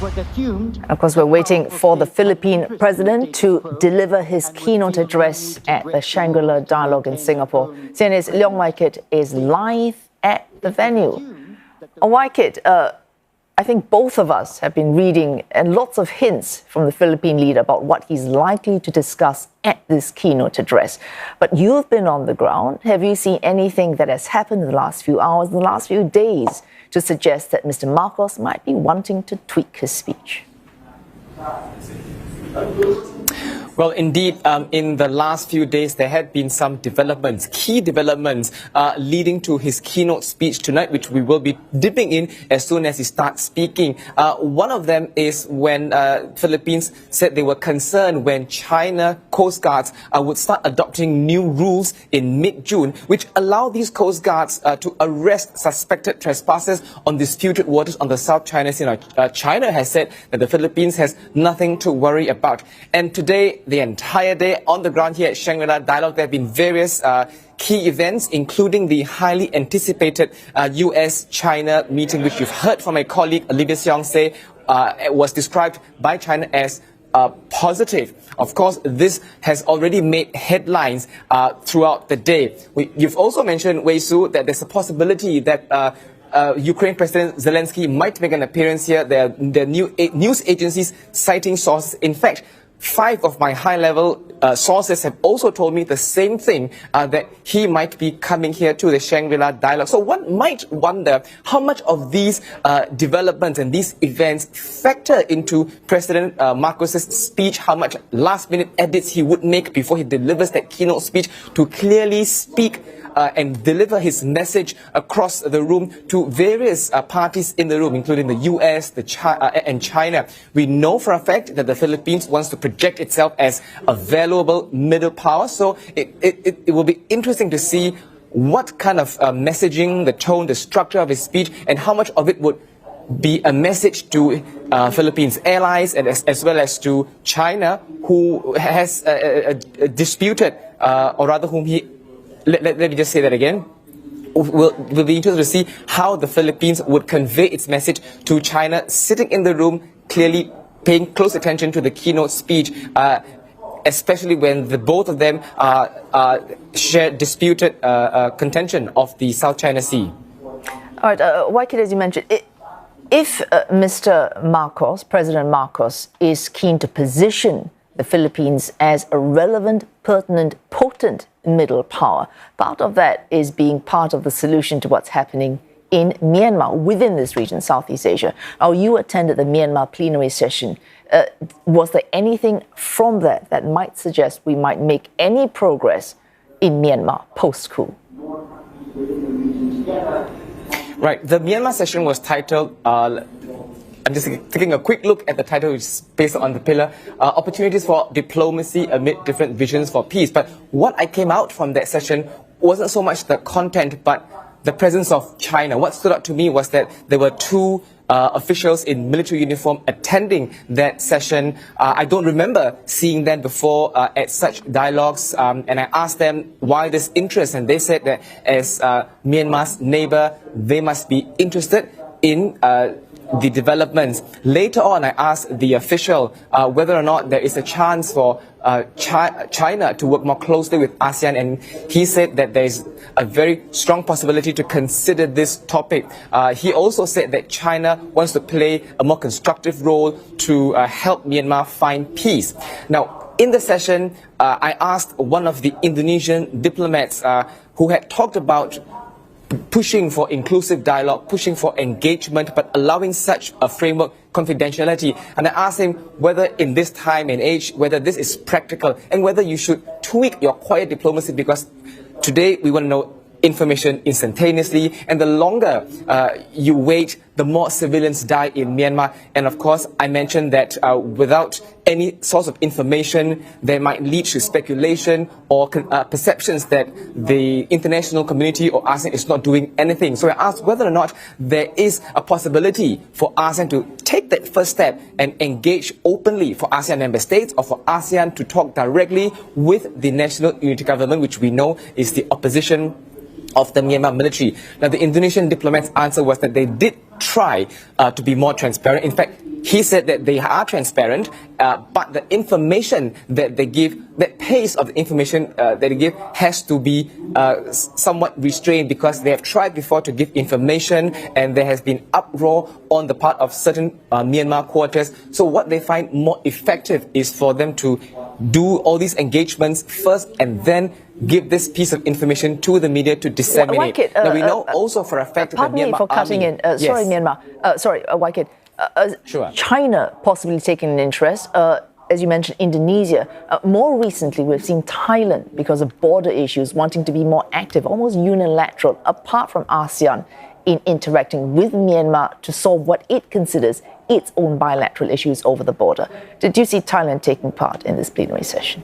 Of course, we're waiting for the Philippine president to deliver his keynote address at the Shangri-La Dialogue in Singapore. CNA's Leong is live at the venue. Waikit, I think both of us have been reading and lots of hints from the Philippine leader about what he's likely to discuss at this keynote address. But you've been on the ground. Have you seen anything that has happened in the last few hours, in the last few days, to suggest that Mr. Marcos might be wanting to tweak his speech? Well, indeed, in the last few days, there had been some developments, key developments, leading to his keynote speech tonight, which we will be dipping in as soon as he starts speaking. One of them is when Philippines said they were concerned when China Coast Guards would start adopting new rules in mid-June, which allow these Coast Guards to arrest suspected trespassers on disputed waters on the South China Sea. China has said that the Philippines has nothing to worry about. And today, the entire day on the ground here at Shangri-La Dialogue, there have been various key events, including the highly anticipated US-China meeting, which you've heard from my colleague Olivia Seong say was described by China as positive. Of course, this has already made headlines throughout the day. You've also mentioned, Wei Su, that there's a possibility that Ukraine President Zelensky might make an appearance here. There are news agencies citing sources. In fact, 5 of my high-level sources have also told me the same thing, that he might be coming here to the Shangri-La Dialogue. So one might wonder how much of these developments and these events factor into President Marcos's speech, how much last-minute edits he would make before he delivers that keynote speech to clearly speak and deliver his message across the room to various parties in the room, including the US and China. We know for a fact that the Philippines wants to project itself as a valuable middle power, so it will be interesting to see what kind of messaging, the tone, the structure of his speech, and how much of it would be a message to Philippines allies and as well as to China, who has disputed, or rather whom he... Let me just say that again. We'll be interested to see how the Philippines would convey its message to China, sitting in the room, clearly paying close attention to the keynote speech, especially when both of them share disputed contention of the South China Sea. All right, Waikit, as you mentioned, if Mr. Marcos, President Marcos, is keen to position the Philippines as a relevant, pertinent, potent middle power, part of that is being part of the solution to what's happening in Myanmar, within this region, Southeast Asia. Now, you attended the Myanmar plenary session. Was there anything from that that might suggest we might make any progress in Myanmar post-coup? Right. The Myanmar session was titled, I'm just taking a quick look at the title, which is based on the pillar, Opportunities for Diplomacy Amid Different Visions for Peace. But what I came out from that session wasn't so much the content, but the presence of China. What stood out to me was that there were 2 officials in military uniform attending that session. I don't remember seeing them before at such dialogues, and I asked them why this interest, and they said that as Myanmar's neighbor, they must be interested in the developments. Later on, I asked the official whether or not there is a chance for China to work more closely with ASEAN, and he said that there is a very strong possibility to consider this topic. He also said that China wants to play a more constructive role to help Myanmar find peace. Now, in the session, I asked one of the Indonesian diplomats who had talked about pushing for inclusive dialogue, pushing for engagement, but allowing such a framework confidentiality. And I asked him whether in this time and age, whether this is practical and whether you should tweak your quiet diplomacy, because today we want to know information instantaneously, and the longer you wait, the more civilians die in Myanmar. And of course, I mentioned that without any source of information, there might lead to speculation or perceptions that the international community or ASEAN is not doing anything. So I asked whether or not there is a possibility for ASEAN to take that first step and engage openly for ASEAN member states, or for ASEAN to talk directly with the National Unity Government, which we know is the opposition of the Myanmar military. Now, the Indonesian diplomat's answer was that they did try to be more transparent. In fact, He said that they are transparent, but the information that they give, that pace of the information that they give has to be somewhat restrained, because they have tried before to give information and there has been uproar on the part of certain Myanmar quarters. So what they find more effective is for them to do all these engagements first and then give this piece of information to the media to disseminate. Now we know also for a fact that the Myanmar me for cutting army, in. Sorry, Myanmar. Waikid. Sure. China possibly taking an interest. As you mentioned, Indonesia. More recently, we've seen Thailand, because of border issues, wanting to be more active, almost unilateral, apart from ASEAN, in interacting with Myanmar to solve what it considers its own bilateral issues over the border. Did you see Thailand taking part in this plenary session?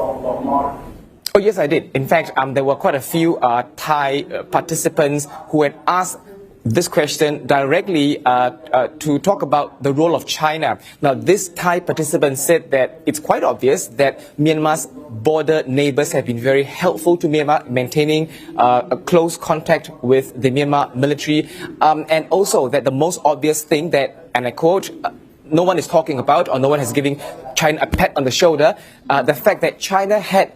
Oh, yes, I did. In fact, there were quite a few Thai participants who had asked this question directly to talk about the role of China. Now, this Thai participant said that it's quite obvious that Myanmar's border neighbors have been very helpful to Myanmar, maintaining a close contact with the Myanmar military, and also that the most obvious thing that, and I quote, no one is talking about, or no one has given China a pat on the shoulder, the fact that China had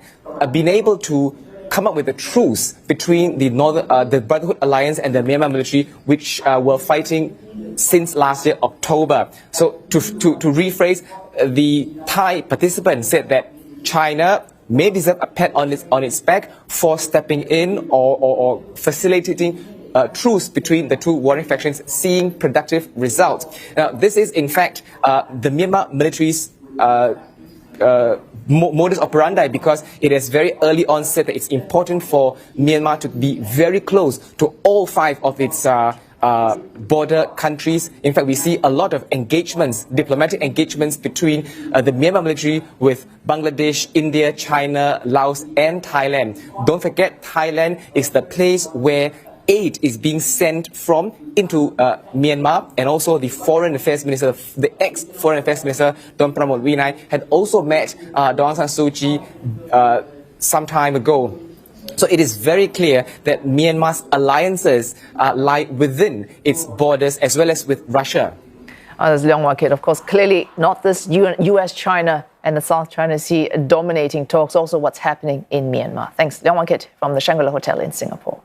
been able to come up with a truce between the Brotherhood Alliance and the Myanmar military, which were fighting since last year, October. So to rephrase, the Thai participant said that China may deserve a pat on its back for stepping in or facilitating truce between the two warring factions, seeing productive results. Now, this is in fact the Myanmar military's modus operandi, because it has very early on said that it's important for Myanmar to be very close to all 5 of its border countries. In fact, we see a lot of engagements, diplomatic engagements between the Myanmar military with Bangladesh, India, China, Laos and Thailand. Don't forget, Thailand is the place where aid is being sent from into Myanmar, and also the Foreign Affairs Minister, the ex-Foreign Affairs Minister, Don Pramod Vinai, had also met Daw Aung San Suu Kyi some time ago. So it is very clear that Myanmar's alliances lie within its borders as well as with Russia. There's Leong Waikid, of course, clearly not this US, China and the South China Sea dominating talks, also what's happening in Myanmar. Thanks, Leong Waikid from the Shangri-La Hotel in Singapore.